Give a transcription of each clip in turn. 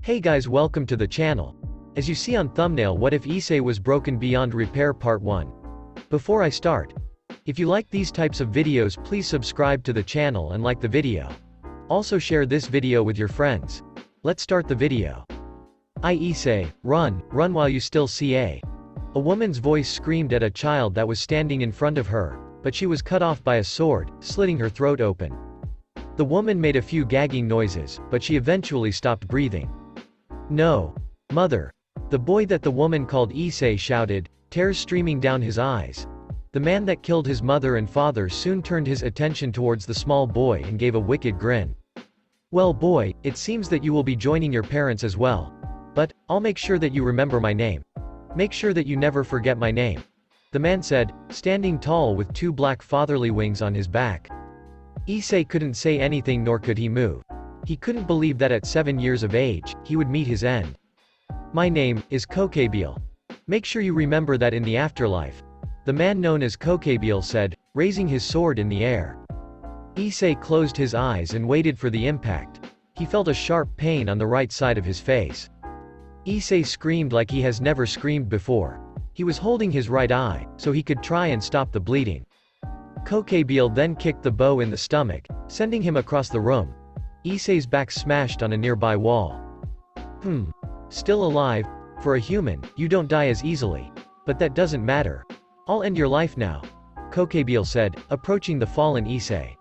Hey guys, welcome to the channel. As you see on thumbnail, what if Issei was broken beyond repair part 1. Before I start, if you like these types of videos, please subscribe to the channel and like the video. Also share this video with your friends. Let's start the video. Issei, run while you still see A woman's voice screamed at a child that was standing in front of her, but she was cut off by a sword, slitting her throat open. The woman made a few gagging noises, but she eventually stopped breathing. No. Mother. The boy that the woman called Issei shouted, tears streaming down his eyes. The man that killed his mother and father soon turned his attention towards the small boy and gave a wicked grin. Well boy, it seems that you will be joining your parents as well. But, I'll make sure that you remember my name. Make sure that you never forget my name. The man said, standing tall with two black fatherly wings on his back. Issei couldn't say anything nor could he move. He couldn't believe that at 7 years of age, he would meet his end. My name is Kokebiel. Make sure you remember that in the afterlife. The man known as Kokebiel said, raising his sword in the air. Issei closed his eyes and waited for the impact. He felt a sharp pain on the right side of his face. Issei screamed like he has never screamed before. He was holding his right eye, so he could try and stop the bleeding. Kokebiel then kicked the bow in the stomach, sending him across the room. Issei's back smashed on a nearby wall. Still alive? For a human, you don't die as easily. But that doesn't matter. I'll end your life now, Kokebiel said, approaching the fallen Issei.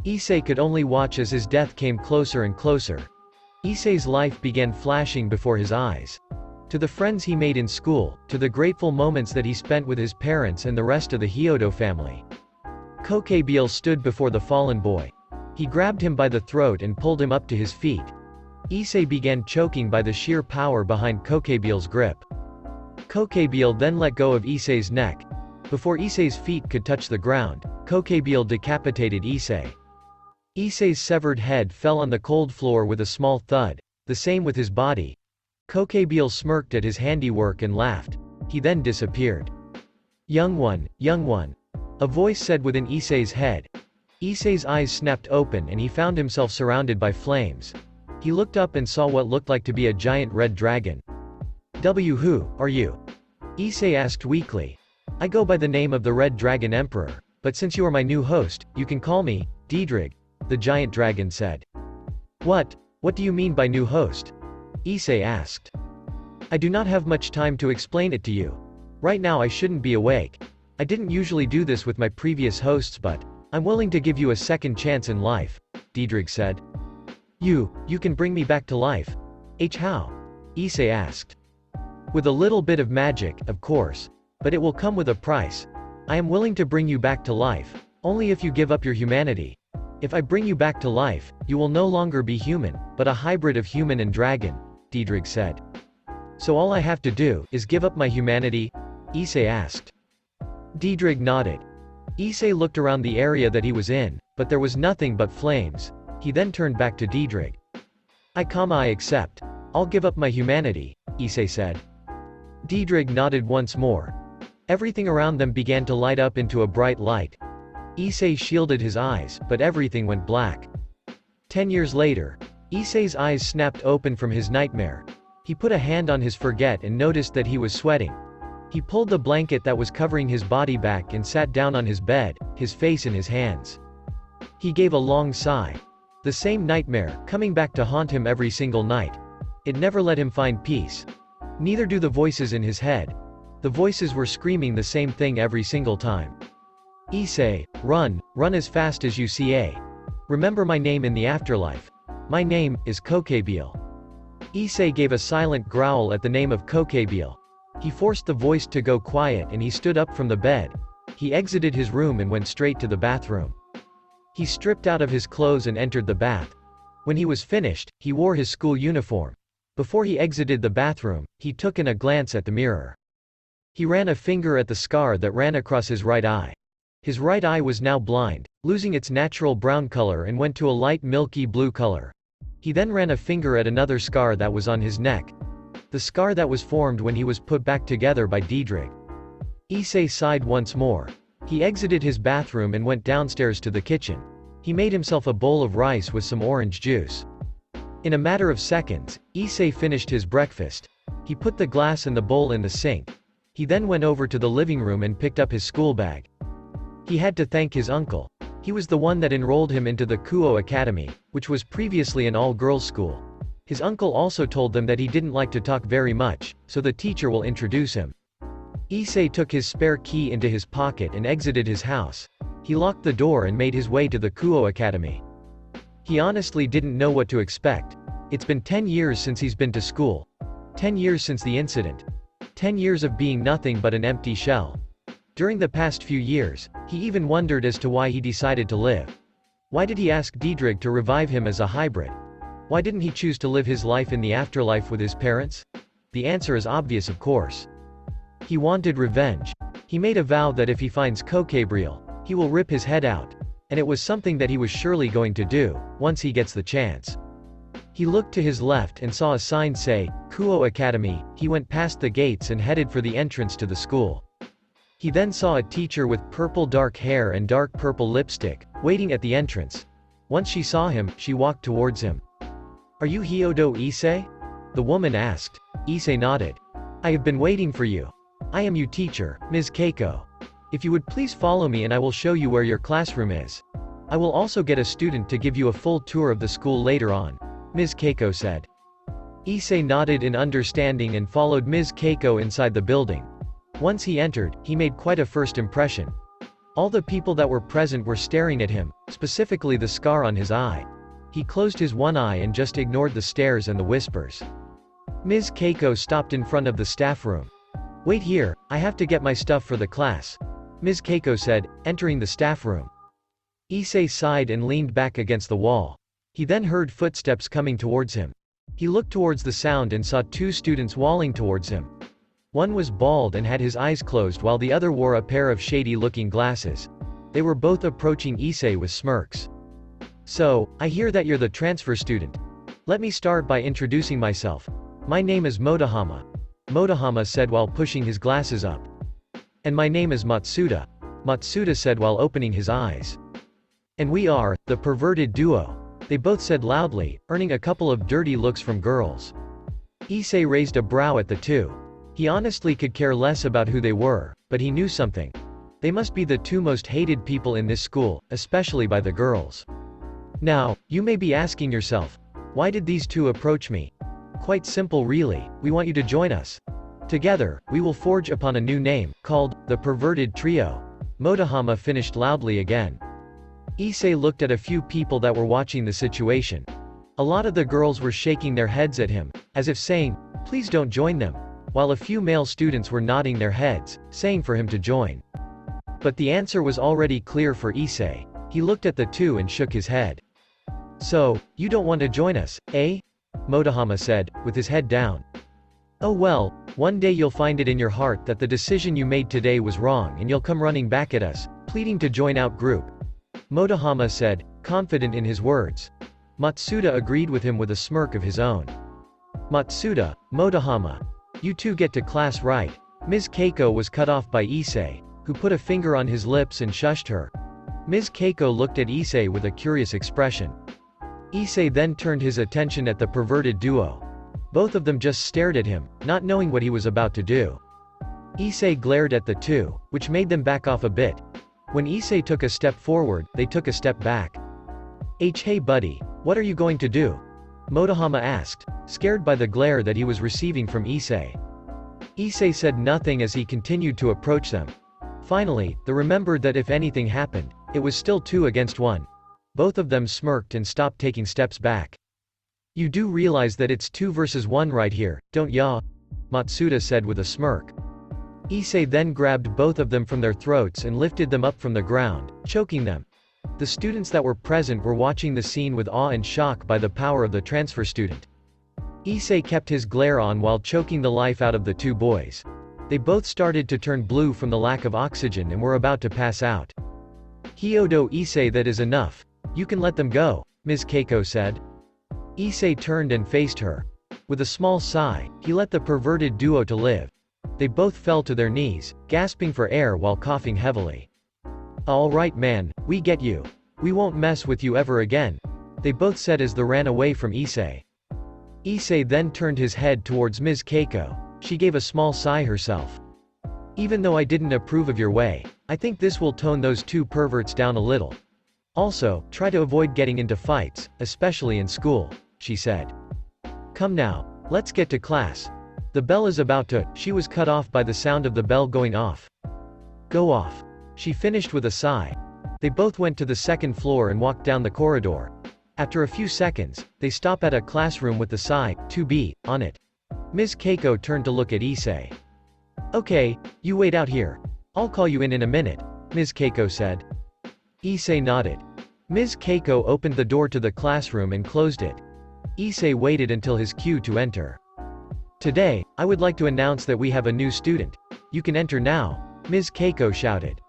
Issei could only watch as his death came closer and closer. Issei's life began flashing before his eyes. To the friends he made in school, to the grateful moments that he spent with his parents and the rest of the Hyodo family. Kokebiel stood before the fallen boy. He grabbed him by the throat and pulled him up to his feet. Issei began choking by the sheer power behind Kokebiel's grip. Kokebiel then let go of Issei's neck. Before Issei's feet could touch the ground, Kokebiel decapitated Issei. Issei's severed head fell on the cold floor with a small thud, the same with his body. Kokebiel smirked at his handiwork and laughed. He then disappeared. Young one, a voice said within Issei's head. Issei's eyes snapped open and he found himself surrounded by flames. He looked up and saw what looked like to be a giant red dragon. Who are you? Issei asked weakly. I go by the name of the Red Dragon Emperor, but since you are my new host, you can call me Diedrig, the giant dragon said. What do you mean by new host? Issei asked. I do not have much time to explain it to you. Right now I shouldn't be awake. I didn't usually do this with my previous hosts, but I'm willing to give you a second chance in life, Diedrig said. You can bring me back to life? How? Issei asked. With a little bit of magic, of course. But it will come with a price. I am willing to bring you back to life, only if you give up your humanity. If I bring you back to life, you will no longer be human, but a hybrid of human and dragon, Diedrig said. So all I have to do is give up my humanity? Issei asked. Diedrig nodded. Issei looked around the area that he was in, but there was nothing but flames. He then turned back to Diedrig. I accept. I'll give up my humanity, Issei said. Diedrig nodded once more. Everything around them began to light up into a bright light. Issei shielded his eyes, but everything went black. 10 years later, Issei's eyes snapped open from his nightmare. He put a hand on his forehead and noticed that he was sweating. He pulled the blanket that was covering his body back and sat down on his bed, his face in his hands. He gave a long sigh. The same nightmare, coming back to haunt him every single night. It never let him find peace. Neither do the voices in his head. The voices were screaming the same thing every single time. Issei, run as fast as you see A. Remember my name in the afterlife. My name is Kokebiel. Issei gave a silent growl at the name of Kokebiel. He forced the voice to go quiet and he stood up from the bed. He exited his room and went straight to the bathroom. He stripped out of his clothes and entered the bath. When he was finished, he wore his school uniform. Before he exited the bathroom, he took in a glance at the mirror. He ran a finger at the scar that ran across his right eye. His right eye was now blind, losing its natural brown color and went to a light milky blue color. He then ran a finger at another scar that was on his neck. The scar that was formed when he was put back together by Diedrig. Issei sighed once more. He exited his bathroom and went downstairs to the kitchen. He made himself a bowl of rice with some orange juice. In a matter of seconds, Issei finished his breakfast. He put the glass and the bowl in the sink. He then went over to the living room and picked up his school bag. He had to thank his uncle. He was the one that enrolled him into the Kuo Academy, which was previously an all-girls school. His uncle also told them that he didn't like to talk very much, so the teacher will introduce him. Issei took his spare key into his pocket and exited his house. He locked the door and made his way to the Kuo Academy. He honestly didn't know what to expect. It's been 10 years since he's been to school. 10 years since the incident. 10 years of being nothing but an empty shell. During the past few years, he even wondered as to why he decided to live. Why did he ask Diedrich to revive him as a hybrid? Why didn't he choose to live his life in the afterlife with his parents? The answer is obvious, of course. He wanted revenge. He made a vow that if he finds Gabriel, he will rip his head out. And it was something that he was surely going to do, once he gets the chance. He looked to his left and saw a sign say, Kuo Academy. He went past the gates and headed for the entrance to the school. He then saw a teacher with purple dark hair and dark purple lipstick, waiting at the entrance. Once she saw him, she walked towards him. Are you Hyodo Issei? The woman asked. Issei nodded. I have been waiting for you. I am your teacher, Ms. Keiko. If you would please follow me and I will show you where your classroom is. I will also get a student to give you a full tour of the school later on, Ms. Keiko said. Issei nodded in understanding and followed Ms. Keiko inside the building. Once he entered, he made quite a first impression. All the people that were present were staring at him, specifically the scar on his eye. He closed his one eye and just ignored the stares and the whispers. Ms. Keiko stopped in front of the staff room. Wait here, I have to get my stuff for the class, Ms. Keiko said, entering the staff room. Issei sighed and leaned back against the wall. He then heard footsteps coming towards him. He looked towards the sound and saw two students walling towards him. One was bald and had his eyes closed while the other wore a pair of shady-looking glasses. They were both approaching Issei with smirks. So, I hear that you're the transfer student. Let me start by introducing myself. My name is Motohama. Motohama said while pushing his glasses up. And my name is Matsuda. Matsuda said while opening his eyes. And we are, the perverted duo. They both said loudly, earning a couple of dirty looks from girls. Issei raised a brow at the two. He honestly could care less about who they were, but he knew something. They must be the two most hated people in this school, especially by the girls. Now, you may be asking yourself, why did these two approach me? Quite simple really, we want you to join us. Together, we will forge upon a new name, called, the Perverted Trio. Motohama finished loudly again. Issei looked at a few people that were watching the situation. A lot of the girls were shaking their heads at him, as if saying, please don't join them, while a few male students were nodding their heads, saying for him to join. But the answer was already clear for Issei. He looked at the two and shook his head. So, you don't want to join us, eh? Motohama said, with his head down. Oh well, one day you'll find it in your heart that the decision you made today was wrong and you'll come running back at us, pleading to join out group. Motohama said, confident in his words. Matsuda agreed with him with a smirk of his own. Matsuda, Motohama. You two get to class right. Ms. Keiko was cut off by Issei, who put a finger on his lips and shushed her. Ms. Keiko looked at Issei with a curious expression. Issei then turned his attention at the perverted duo. Both of them just stared at him, not knowing what he was about to do. Issei glared at the two, which made them back off a bit. When Issei took a step forward, they took a step back. Hey buddy, what are you going to do? Motohama asked, scared by the glare that he was receiving from Issei. Issei said nothing as he continued to approach them. Finally, they remembered that if anything happened, it was still 2 against 1. Both of them smirked and stopped taking steps back. You do realize that it's 2 versus 1 right here, don't ya? Matsuda said with a smirk. Issei then grabbed both of them from their throats and lifted them up from the ground, choking them. The students that were present were watching the scene with awe and shock by the power of the transfer student. Issei kept his glare on while choking the life out of the 2 boys. They both started to turn blue from the lack of oxygen and were about to pass out. Hyodo Issei, that is enough. You can let them go, Ms. Keiko said. Issei turned and faced her. With a small sigh, he let the perverted duo to live. They both fell to their knees, gasping for air while coughing heavily. All right man, we get you. We won't mess with you ever again, they both said as they ran away from Issei. Issei then turned his head towards Ms. Keiko. She gave a small sigh herself. Even though I didn't approve of your way, I think this will tone those two perverts down a little. Also, try to avoid getting into fights, especially in school, she said. Come now, let's get to class. The bell is about to. She was cut off by the sound of the bell going off. Go off. She finished with a sigh. They both went to the second floor and walked down the corridor. After a few seconds, they stop at a classroom with the sign, 2B, on it. Ms. Keiko turned to look at Issei. Okay, you wait out here. I'll call you in a minute, Ms. Keiko said. Issei nodded. Ms. Keiko opened the door to the classroom and closed it. Issei waited until his cue to enter. Today, I would like to announce that we have a new student. You can enter now, Ms. Keiko shouted.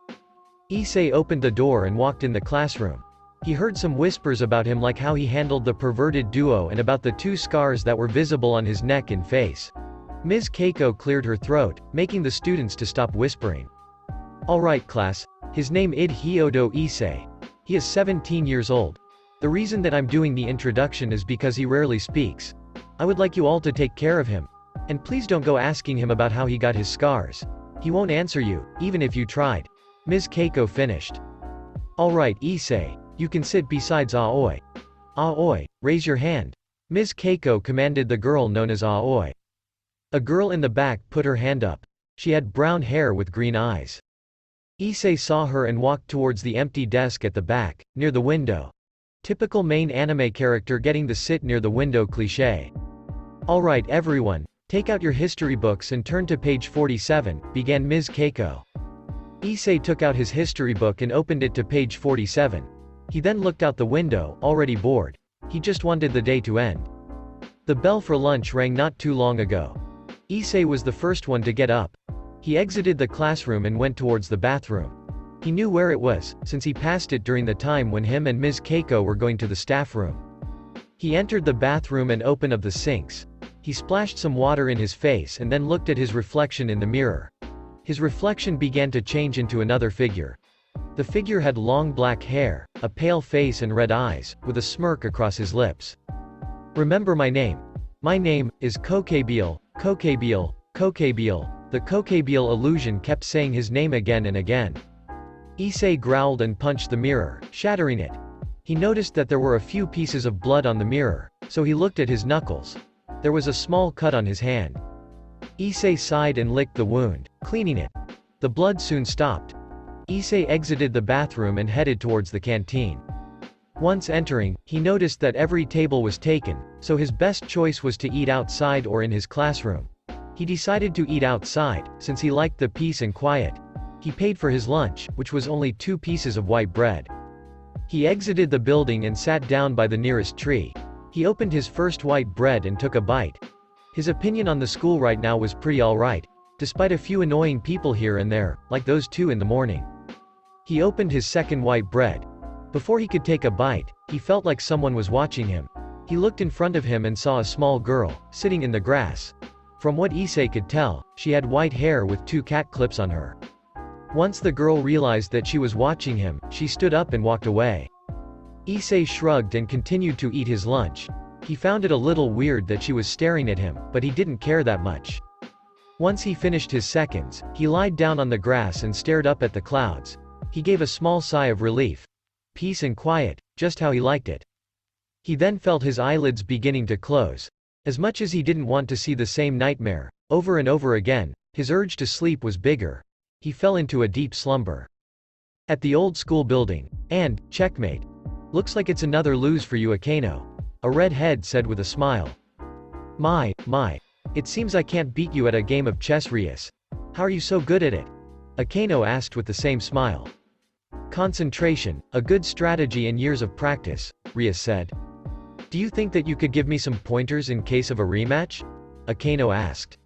Issei opened the door and walked in the classroom. He heard some whispers about him, like how he handled the perverted duo and about the two scars that were visible on his neck and face. Ms. Keiko cleared her throat, making the students to stop whispering. Alright class, his name id Hyodo Issei. He is 17 years old. The reason that I'm doing the introduction is because he rarely speaks. I would like you all to take care of him. And please don't go asking him about how he got his scars. He won't answer you, even if you tried. Ms. Keiko finished. Alright Issei, you can sit besides Aoi. Aoi, raise your hand. Ms. Keiko commanded the girl known as Aoi. A girl in the back put her hand up. She had brown hair with green eyes. Issei saw her and walked towards the empty desk at the back, near the window. Typical main anime character getting the sit near the window cliché. Alright everyone, take out your history books and turn to page 47, began Ms. Keiko. Issei took out his history book and opened it to page 47. He then looked out the window, already bored. He just wanted the day to end. The bell for lunch rang not too long ago. Issei was the first one to get up. He exited the classroom and went towards the bathroom. He knew where it was, since he passed it during the time when him and Ms. Keiko were going to the staff room. He entered the bathroom and opened of the sinks. He splashed some water in his face and then looked at his reflection in the mirror. His reflection began to change into another figure. The figure had long black hair, a pale face and red eyes, with a smirk across his lips. Remember my name. My name is Kokebiel, Kokebiel, Kokebiel. The Kokebiel illusion kept saying his name again and again. Issei growled and punched the mirror, shattering it. He noticed that there were a few pieces of blood on the mirror, so he looked at his knuckles. There was a small cut on his hand. Issei sighed and licked the wound, cleaning it. The blood soon stopped. Issei exited the bathroom and headed towards the canteen. Once entering, he noticed that every table was taken, so his best choice was to eat outside or in his classroom. He decided to eat outside, since he liked the peace and quiet. He paid for his lunch, which was only 2 pieces of white bread. He exited the building and sat down by the nearest tree. He opened his first white bread and took a bite. His opinion on the school right now was pretty alright, despite a few annoying people here and there, like those 2 in the morning. He opened his second white bread. Before he could take a bite, he felt like someone was watching him. He looked in front of him and saw a small girl, sitting in the grass. From what Issei could tell, she had white hair with 2 cat clips on her. Once the girl realized that she was watching him, she stood up and walked away. Issei shrugged and continued to eat his lunch. He found it a little weird that she was staring at him, but he didn't care that much. Once he finished his seconds, he lied down on the grass and stared up at the clouds. He gave a small sigh of relief. Peace and quiet, just how he liked it. He then felt his eyelids beginning to close. As much as he didn't want to see the same nightmare, over and over again, his urge to sleep was bigger. He fell into a deep slumber. At the old school building, and, checkmate. Looks like it's another lose for you Akano. A red head said with a smile. My. It seems I can't beat you at a game of chess Rias. How are you so good at it? Akano asked with the same smile. Concentration, a good strategy and years of practice, Rias said. Do you think that you could give me some pointers in case of a rematch? Akano asked.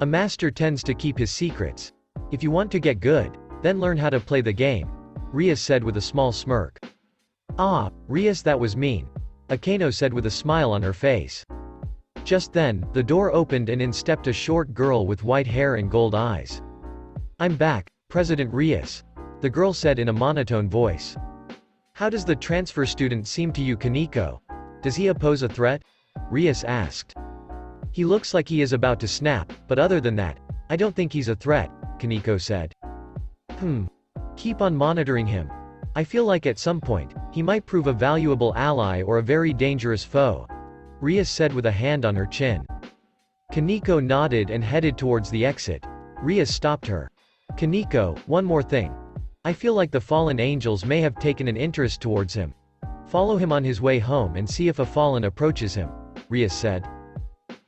A master tends to keep his secrets. If you want to get good, then learn how to play the game, Rias said with a small smirk. Ah, Rias, that was mean, Akano said with a smile on her face. Just then, the door opened and in stepped a short girl with white hair and gold eyes. I'm back, President Rias, the girl said in a monotone voice. How does the transfer student seem to you Kaneko? Does he pose a threat? Rias asked. He looks like he is about to snap, but other than that, I don't think he's a threat, Kaneko said. Keep on monitoring him. I feel like at some point, he might prove a valuable ally or a very dangerous foe, Rias said with a hand on her chin. Kaneko nodded and headed towards the exit. Rias stopped her. Kaneko, one more thing. I feel like the fallen angels may have taken an interest towards him. Follow him on his way home and see if a fallen approaches him, Rias said.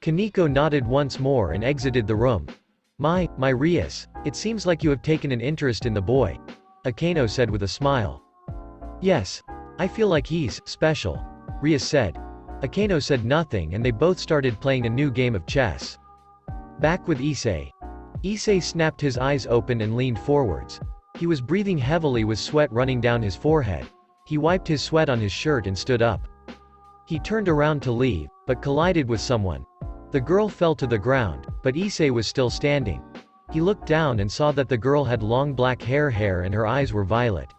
Kaneko nodded once more and exited the room. My Rias, it seems like you have taken an interest in the boy, Akeno said with a smile. Yes. I feel like he's special, Rias said. Akeno said nothing and they both started playing a new game of chess. Back with Issei. Issei snapped his eyes open and leaned forwards. He was breathing heavily with sweat running down his forehead. He wiped his sweat on his shirt and stood up. He turned around to leave, but collided with someone. The girl fell to the ground, but Issei was still standing. He looked down and saw that the girl had long black hair and her eyes were violet.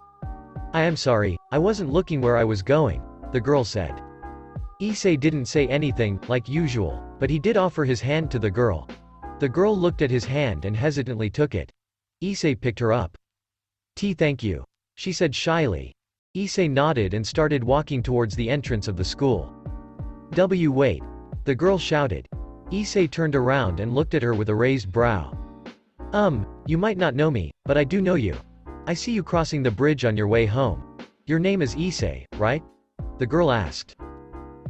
I am sorry, I wasn't looking where I was going, the girl said. Issei didn't say anything, like usual, but he did offer his hand to the girl. The girl looked at his hand and hesitantly took it. Issei picked her up. Thank you, she said shyly. Issei nodded and started walking towards the entrance of the school. Wait, the girl shouted. Issei turned around and looked at her with a raised brow. You might not know me, but I do know you. I see you crossing the bridge on your way home. Your name is Issei, right? The girl asked.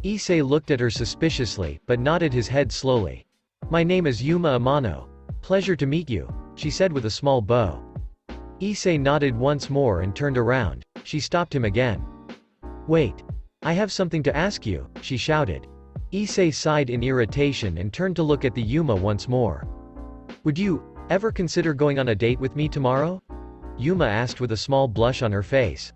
Issei looked at her suspiciously, but nodded his head slowly. My name is Yuma Amano. Pleasure to meet you, she said with a small bow. Issei nodded once more and turned around. She stopped him again. Wait. I have something to ask you, she shouted. Issei sighed in irritation and turned to look at the Yuma once more. Would you ever consider going on a date with me tomorrow? Yuma asked with a small blush on her face.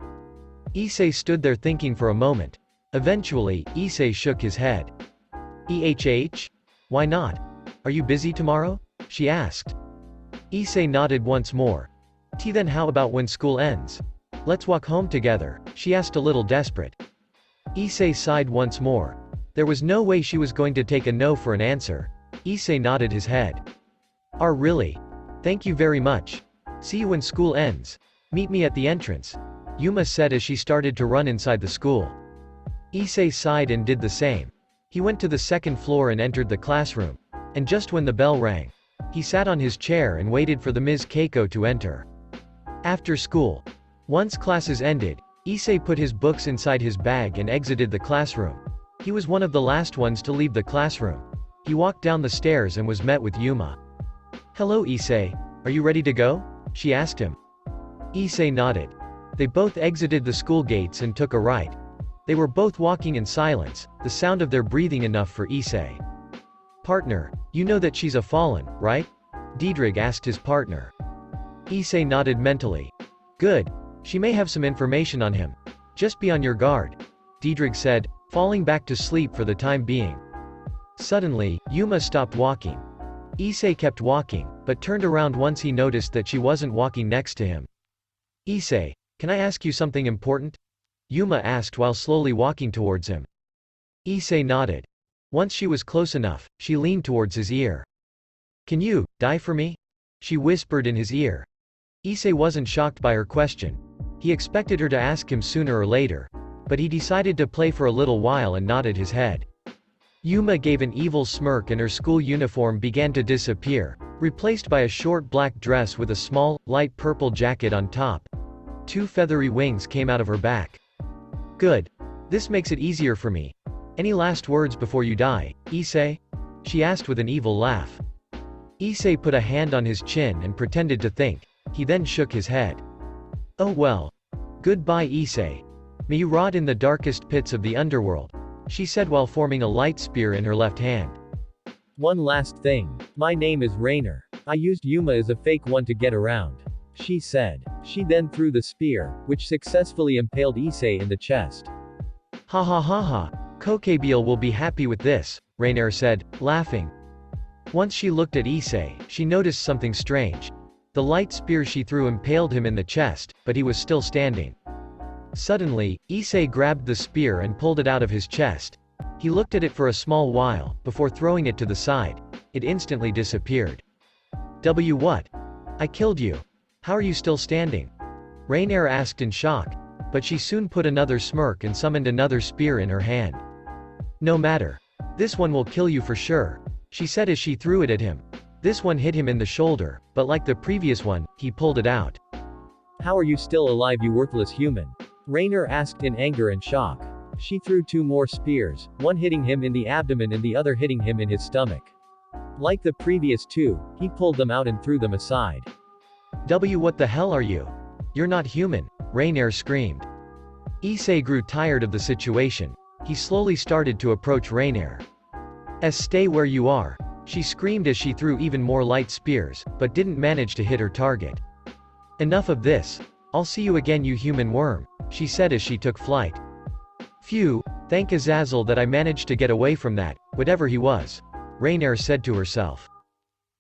Issei stood there thinking for a moment. Eventually, Issei shook his head. Why not? Are you busy tomorrow? She asked. Issei nodded once more. Then how about when school ends? Let's walk home together, she asked a little desperate. Issei sighed once more. There was no way she was going to take a no for an answer. Issei nodded his head. Really? Thank you very much. See you when school ends. Meet me at the entrance, Yuma said as she started to run inside the school. Issei sighed and did the same. He went to the second floor and entered the classroom. And just when the bell rang, he sat on his chair and waited for the Ms. Keiko to enter. After school. Once classes ended, Issei put his books inside his bag and exited the classroom. He was one of the last ones to leave the classroom. He walked down the stairs and was met with Yuma. Hello Issei, are you ready to go? She asked him. Issei nodded. They both exited the school gates and took a right. They were both walking in silence, the sound of their breathing enough for Issei. Partner, you know that she's a fallen, right? Diedrich asked his partner. Issei nodded mentally. Good. She may have some information on him. Just be on your guard, Diedrich said, falling back to sleep for the time being. Suddenly, Yuma stopped walking. Issei kept walking, but turned around once he noticed that she wasn't walking next to him. Issei, can I ask you something important? Yuma asked while slowly walking towards him. Issei nodded. Once she was close enough, she leaned towards his ear. Can you die for me? She whispered in his ear. Issei wasn't shocked by her question. He expected her to ask him sooner or later. But he decided to play for a little while and nodded his head. Yuma gave an evil smirk and her school uniform began to disappear, replaced by a short black dress with a small, light purple jacket on top. 2 feathery wings came out of her back. Good. This makes it easier for me. Any last words before you die, Issei? She asked with an evil laugh. Issei put a hand on his chin and pretended to think. He then shook his head. Oh well. Goodbye Issei. May you rot in the darkest pits of the underworld, she said while forming a light spear in her left hand. One last thing. My name is Rainer. I used Yuma as a fake one to get around, she said. She then threw the spear, which successfully impaled Issei in the chest. Ha ha ha ha. Kokebiel will be happy with this, Rainer said, laughing. Once she looked at Issei, she noticed something strange. The light spear she threw impaled him in the chest, but he was still standing. Suddenly, Issei grabbed the spear and pulled it out of his chest. He looked at it for a small while, before throwing it to the side. It instantly disappeared. What? I killed you. How are you still standing? Rainier asked in shock, but she soon put another smirk and summoned another spear in her hand. No matter. This one will kill you for sure, she said as she threw it at him. This one hit him in the shoulder, but like the previous one, he pulled it out. How are you still alive, you worthless human? Rainier asked in anger and shock. She threw 2 more spears, one hitting him in the abdomen and the other hitting him in his stomach. Like the previous 2, he pulled them out and threw them aside. What the hell are you? You're not human, Rainier screamed. Issei grew tired of the situation. He slowly started to approach Rainier. Stay where you are, she screamed as she threw even more light spears, but didn't manage to hit her target. Enough of this. I'll see you again, you human worm, she said as she took flight. Phew, thank Azazel that I managed to get away from that, whatever he was, Rainier said to herself.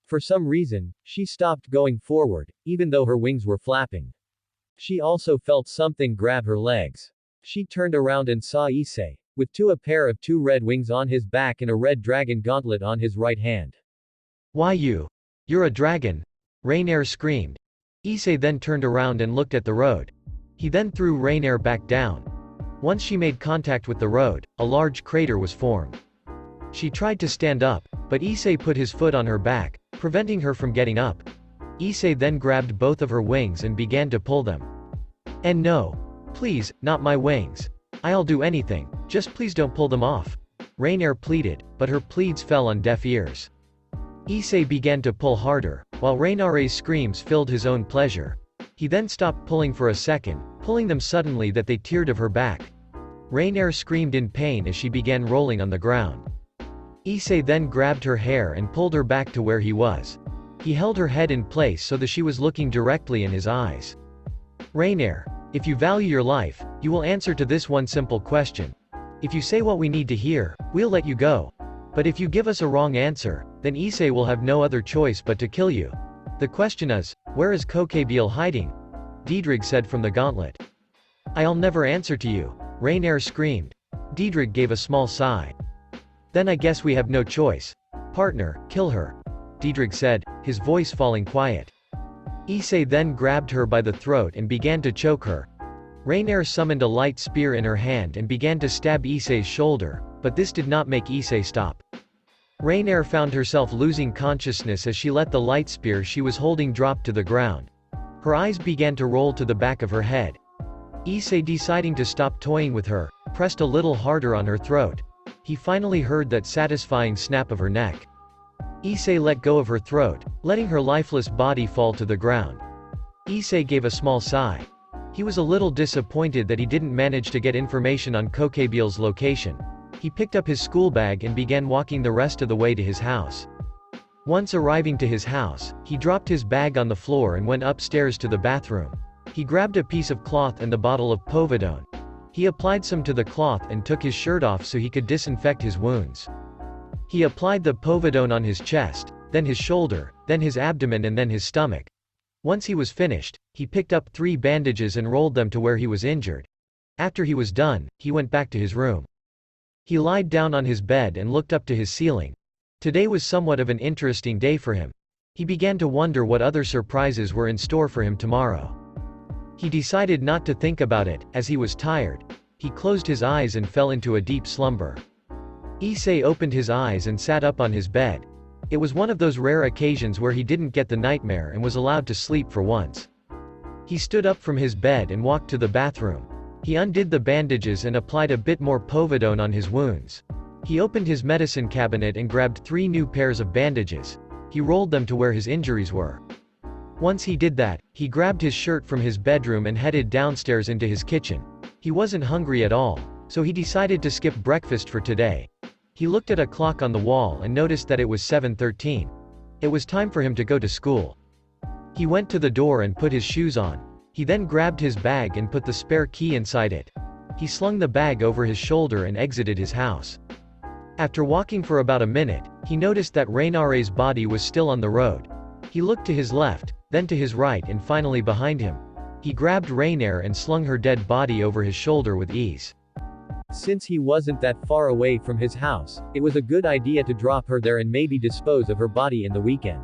For some reason, she stopped going forward, even though her wings were flapping. She also felt something grab her legs. She turned around and saw Issei, with a pair of 2 red wings on his back and a red dragon gauntlet on his right hand. Why you're a dragon? Rainier screamed. Issei then turned around and looked at the road. He then threw Rainier back down. Once she made contact with the road, a large crater was formed. She tried to stand up, but Issei put his foot on her back, preventing her from getting up. Issei then grabbed both of her wings and began to pull them. And no. Please, not my wings. I'll do anything, just please don't pull them off, Rainier pleaded, but her pleads fell on deaf ears. Issei began to pull harder, while Rainier's screams filled his own pleasure. He then stopped pulling for a second, pulling them suddenly that they teared of her back. Rainier screamed in pain as she began rolling on the ground. Issei then grabbed her hair and pulled her back to where he was. He held her head in place so that she was looking directly in his eyes. Rainier, if you value your life, you will answer to this one simple question. If you say what we need to hear, we'll let you go. But if you give us a wrong answer, then Issei will have no other choice but to kill you. The question is, where is Kokebiel hiding? Diedrich said from the gauntlet. I'll never answer to you, Rainier screamed. Diedrich gave a small sigh. Then I guess we have no choice. Partner, kill her, Diedrich said, his voice falling quiet. Issei then grabbed her by the throat and began to choke her. Rainier summoned a light spear in her hand and began to stab Issei's shoulder, but this did not make Issei stop. Rainier found herself losing consciousness as she let the light spear she was holding drop to the ground. Her eyes began to roll to the back of her head. Issei, deciding to stop toying with her, pressed a little harder on her throat. He finally heard that satisfying snap of her neck. Issei let go of her throat, letting her lifeless body fall to the ground. Issei gave a small sigh. He was a little disappointed that he didn't manage to get information on Kokebiel's location. He picked up his school bag and began walking the rest of the way to his house. Once arriving to his house, he dropped his bag on the floor and went upstairs to the bathroom. He grabbed a piece of cloth and the bottle of povidone. He applied some to the cloth and took his shirt off so he could disinfect his wounds. He applied the povidone on his chest, then his shoulder, then his abdomen and then his stomach. Once he was finished, he picked up 3 bandages and rolled them to where he was injured. After he was done, he went back to his room. He lied down on his bed and looked up to his ceiling. Today was somewhat of an interesting day for him. He began to wonder what other surprises were in store for him tomorrow. He decided not to think about it, as he was tired. He closed his eyes and fell into a deep slumber. Issei opened his eyes and sat up on his bed. It was one of those rare occasions where he didn't get the nightmare and was allowed to sleep for once. He stood up from his bed and walked to the bathroom. He undid the bandages and applied a bit more povidone on his wounds. He opened his medicine cabinet and grabbed 3 new pairs of bandages. He rolled them to where his injuries were. Once he did that, he grabbed his shirt from his bedroom and headed downstairs into his kitchen. He wasn't hungry at all, so he decided to skip breakfast for today. He looked at a clock on the wall and noticed that it was 7:13. It was time for him to go to school. He went to the door and put his shoes on. He then grabbed his bag and put the spare key inside it. He slung the bag over his shoulder and exited his house. After walking for about a minute, he noticed that Rainier's body was still on the road. He looked to his left, then to his right and finally behind him. He grabbed Rainier and slung her dead body over his shoulder with ease. Since he wasn't that far away from his house, it was a good idea to drop her there and maybe dispose of her body in the weekend.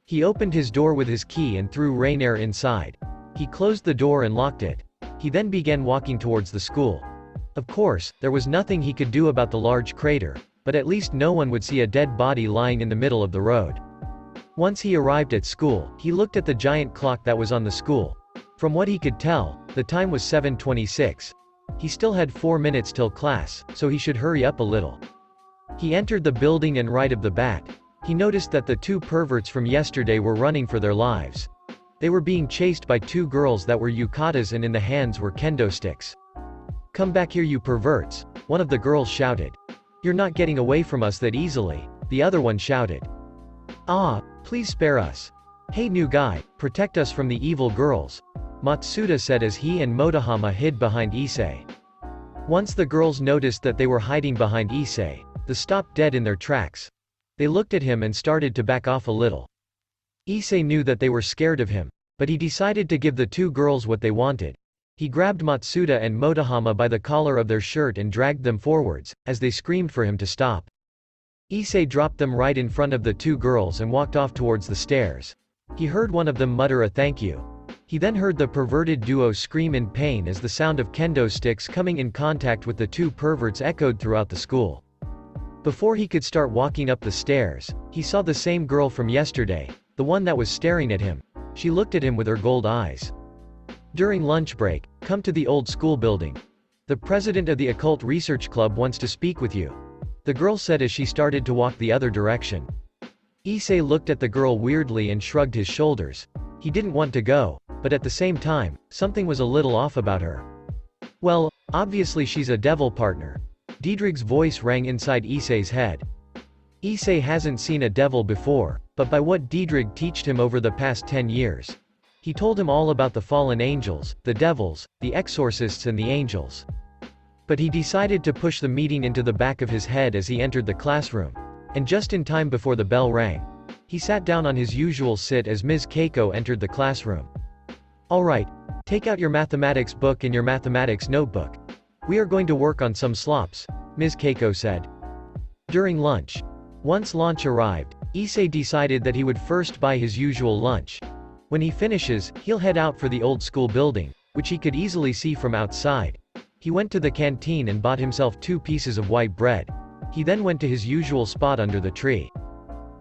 He opened his door with his key and threw Rainier inside. He closed the door and locked it. He then began walking towards the school. Of course, there was nothing he could do about the large crater, but at least no one would see a dead body lying in the middle of the road. Once he arrived at school, he looked at the giant clock that was on the school. From what he could tell, the time was 7:26. He still had 4 minutes till class, so he should hurry up a little. He entered the building and right of the bat, he noticed that the two perverts from yesterday were running for their lives. They were being chased by two girls that were yukatas and in the hands were kendo sticks. "Come back here, you perverts," one of the girls shouted. "You're not getting away from us that easily," the other one shouted. "Ah, please spare us. Hey new guy, protect us from the evil girls," Matsuda said as he and Motohama hid behind Issei. Once the girls noticed that they were hiding behind Issei, they stopped dead in their tracks. They looked at him and started to back off a little. Issei knew that they were scared of him, but he decided to give the two girls what they wanted. He grabbed Matsuda and Motohama by the collar of their shirt and dragged them forwards, as they screamed for him to stop. Issei dropped them right in front of the two girls and walked off towards the stairs. He heard one of them mutter a thank you. He then heard the perverted duo scream in pain as the sound of kendo sticks coming in contact with the two perverts echoed throughout the school. Before he could start walking up the stairs, he saw the same girl from yesterday, the one that was staring at him. She looked at him with her gold eyes. During lunch break, come to the old school building. The president of the occult research club wants to speak with you, the girl said as she started to walk the other direction. Issei looked at the girl weirdly and shrugged his shoulders. He didn't want to go, but at the same time, something was a little off about her. "Well, obviously she's a devil partner." Diedrig's voice rang inside Issei's head. Issei hasn't seen a devil before, but by what Diedrig taught him over the past 10 years. He told him all about the fallen angels, the devils, the exorcists and the angels. But he decided to push the meeting into the back of his head as he entered the classroom. And just in time before the bell rang, he sat down on his usual sit as Ms. Keiko entered the classroom. "Alright, take out your mathematics book and your mathematics notebook. We are going to work on some slops," Ms. Keiko said. During lunch. Once lunch arrived, Issei decided that he would first buy his usual lunch. When he finishes, he'll head out for the old school building, which he could easily see from outside. He went to the canteen and bought himself 2 pieces of white bread. He then went to his usual spot under the tree.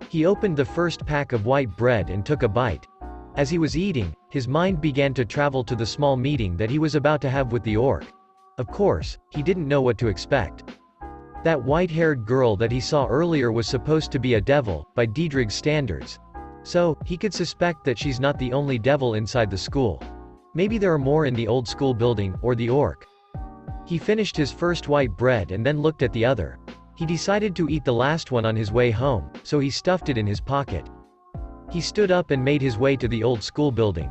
He opened the first pack of white bread and took a bite. As he was eating, his mind began to travel to the small meeting that he was about to have with the orc. Of course, he didn't know what to expect. That white-haired girl that he saw earlier was supposed to be a devil, by Diedrig's standards. So, he could suspect that she's not the only devil inside the school. Maybe there are more in the old school building, or the orc. He finished his first white bread and then looked at the other. He decided to eat the last one on his way home, so he stuffed it in his pocket. He stood up and made his way to the old school building.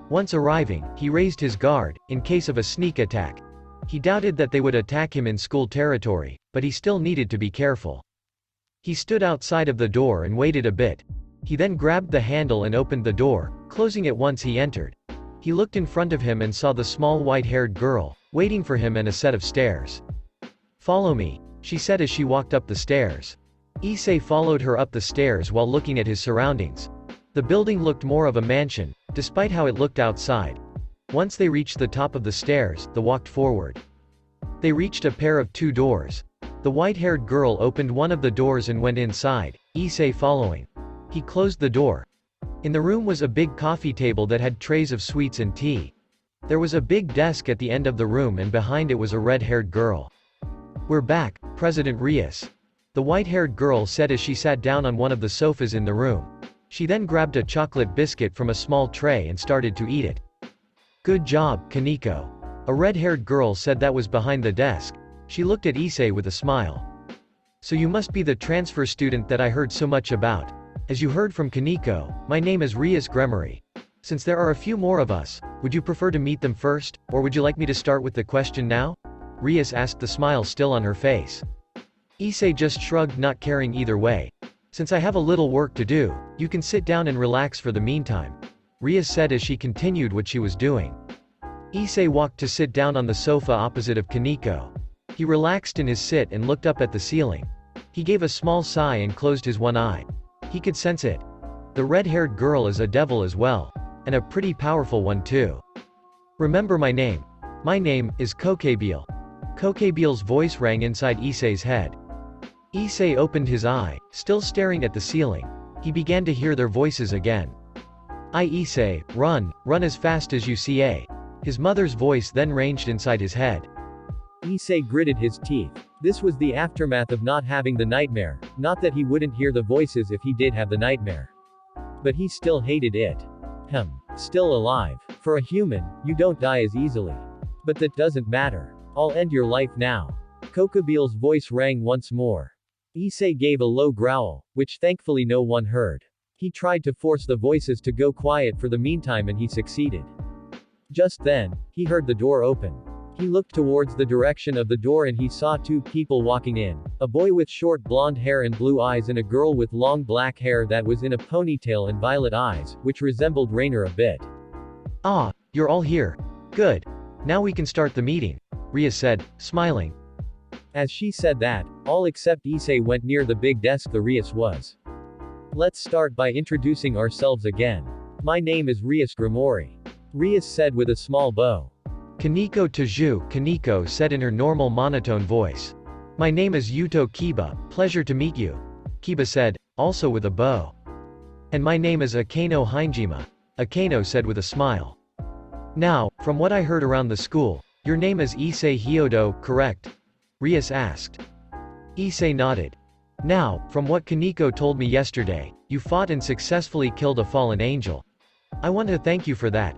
Once arriving, he raised his guard, in case of a sneak attack. He doubted that they would attack him in school territory, but he still needed to be careful. He stood outside of the door and waited a bit. He then grabbed the handle and opened the door, closing it once he entered. He looked in front of him and saw the small white-haired girl, waiting for him and a set of stairs. "Follow me," she said as she walked up the stairs. Issei followed her up the stairs while looking at his surroundings. The building looked more of a mansion, despite how it looked outside. Once they reached the top of the stairs, they walked forward. They reached a pair of 2 doors. The white-haired girl opened one of the doors and went inside, Issei following. He closed the door. In the room was a big coffee table that had trays of sweets and tea. There was a big desk at the end of the room and behind it was a red-haired girl. "We're back, President Rias," the white-haired girl said as she sat down on one of the sofas in the room. She then grabbed a chocolate biscuit from a small tray and started to eat it. "Good job, Kaneko," a red-haired girl said that was behind the desk. She looked at Issei with a smile. "So you must be the transfer student that I heard so much about. As you heard from Kaneko, my name is Rias Gremory. Since there are a few more of us, would you prefer to meet them first, or would you like me to start with the question now?" Rias asked, the smile still on her face. Issei just shrugged, not caring either way. "Since I have a little work to do, you can sit down and relax for the meantime," Rias said as she continued what she was doing. Issei walked to sit down on the sofa opposite of Kaneko. He relaxed in his sit and looked up at the ceiling. He gave a small sigh and closed his one eye. He could sense it. The red-haired girl is a devil as well. And a pretty powerful one too. Remember my name. My name is Kokebiel. Kokebiel's voice rang inside Issei's head. Issei opened his eye, still staring at the ceiling. He began to hear their voices again. I Issei, run as fast as you see. His mother's voice then ranged inside his head. Issei gritted his teeth. This was the aftermath of not having the nightmare, not that he wouldn't hear the voices if he did have the nightmare. But he still hated it. Still alive. For a human, you don't die as easily. But that doesn't matter. I'll end your life now. Kokebiel's voice rang once more. Issei gave a low growl, which thankfully no one heard. He tried to force the voices to go quiet for the meantime and he succeeded. Just then, he heard the door open. He looked towards the direction of the door and he saw two people walking in, a boy with short blonde hair and blue eyes and a girl with long black hair that was in a ponytail and violet eyes, which resembled Rainer a bit. Ah, you're all here. Good. Now we can start the meeting, Ria said, smiling. As she said that, all except Issei went near the big desk the Rias was. Let's start by introducing ourselves again. My name is Rias Gremory. Rias said with a small bow. Kaneko Taju, Kaneko said in her normal monotone voice. My name is Yuto Kiba, pleasure to meet you. Kiba said, also with a bow. And my name is Akeno Hinjima. Akeno said with a smile. Now, from what I heard around the school, your name is Issei Hyodo, correct? Rias asked. Issei nodded. Now, from what Kaneko told me yesterday, you fought and successfully killed a fallen angel. I want to thank you for that.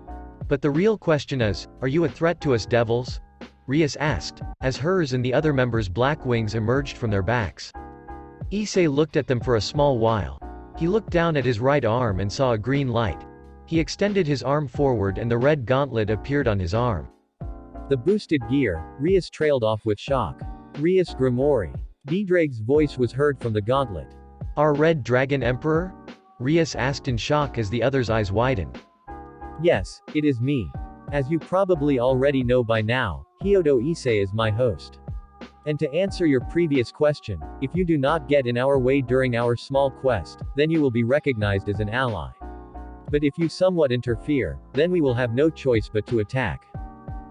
But the real question is, are you a threat to us devils? Rias asked, as hers and the other members' black wings emerged from their backs. Issei looked at them for a small while. He looked down at his right arm and saw a green light. He extended his arm forward and the red gauntlet appeared on his arm. The boosted gear, Rias trailed off with shock. Rias Gremory. Diedrag's voice was heard from the gauntlet. Our Red Dragon Emperor? Rias asked in shock as the other's eyes widened. Yes, it is me. As you probably already know by now, Hyodo Issei is my host. And to answer your previous question, if you do not get in our way during our small quest, then you will be recognized as an ally. But if you somewhat interfere, then we will have no choice but to attack.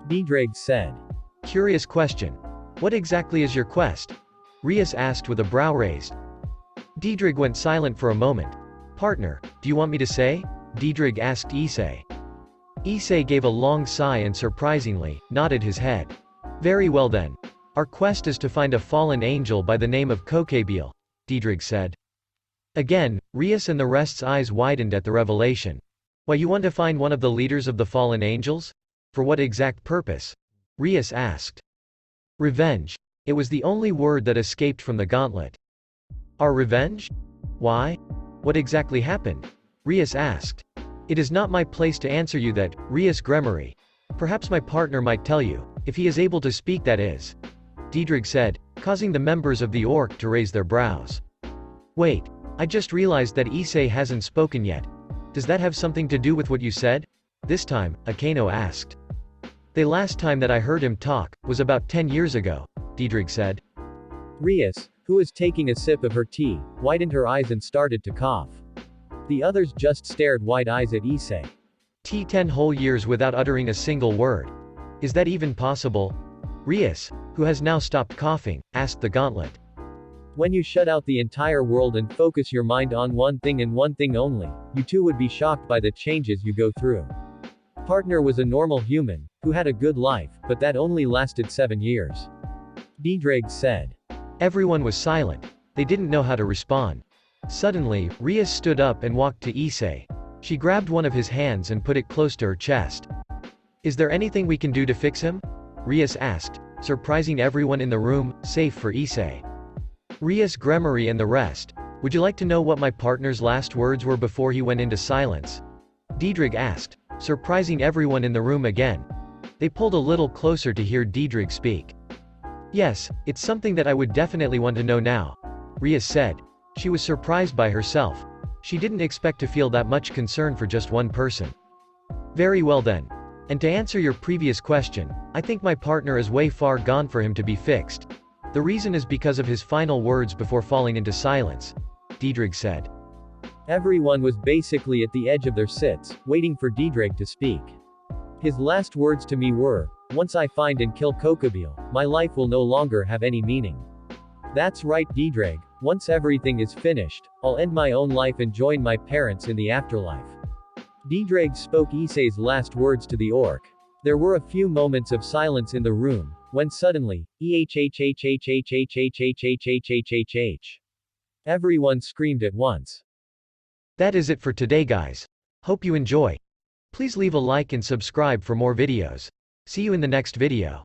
Diedrag said. Curious question. What exactly is your quest? Rias asked with a brow raised. Diedrag went silent for a moment. Partner, do you want me to say? Diedrag asked Issei. Issei gave a long sigh and surprisingly, nodded his head. Very well then. Our quest is to find a fallen angel by the name of Kokebiel, Diedrag said. Again, Rias and the rest's eyes widened at the revelation. Why, you want to find one of the leaders of the fallen angels? For what exact purpose? Rias asked. Revenge. It was the only word that escaped from the gauntlet. Our revenge? Why? What exactly happened? Rias asked. It is not my place to answer you that, Rias Gremory. Perhaps my partner might tell you, if he is able to speak that is. Diedrag said, causing the members of the orc to raise their brows. Wait, I just realized that Issei hasn't spoken yet. Does that have something to do with what you said? This time, Akeno asked. The last time that I heard him talk, was about 10 years ago, Diedrag said. Rias, who was taking a sip of her tea, widened her eyes and started to cough. The others just stared wide eyes at Issei. 10 whole years without uttering a single word. Is that even possible? Rias, who has now stopped coughing, asked the gauntlet. When you shut out the entire world and focus your mind on one thing and one thing only, you too would be shocked by the changes you go through. Partner was a normal human, who had a good life, but that only lasted 7 years. Diedrag said. Everyone was silent. They didn't know how to respond. Suddenly, Rias stood up and walked to Issei. She grabbed one of his hands and put it close to her chest. Is there anything we can do to fix him? Rias asked, surprising everyone in the room, save for Issei. Rias Gremory and the rest. Would you like to know what my partner's last words were before he went into silence? Diedrag asked, surprising everyone in the room again. They pulled a little closer to hear Diedrag speak. Yes, it's something that I would definitely want to know now. Rias said. She was surprised by herself. She didn't expect to feel that much concern for just one person. Very well then. And to answer your previous question, I think my partner is way far gone for him to be fixed. The reason is because of his final words before falling into silence. Diedrich said. Everyone was basically at the edge of their seats, waiting for Diedrich to speak. His last words to me were, "Once I find and kill Kokobile, my life will no longer have any meaning." That's right, Diedrich, once everything is finished, I'll end my own life and join my parents in the afterlife. Diedrich spoke Issei's last words to the orc. There were a few moments of silence in the room, when suddenly, everyone screamed at once. That is it for today, guys. Hope you enjoy. Please leave a like and subscribe for more videos. See you in the next video.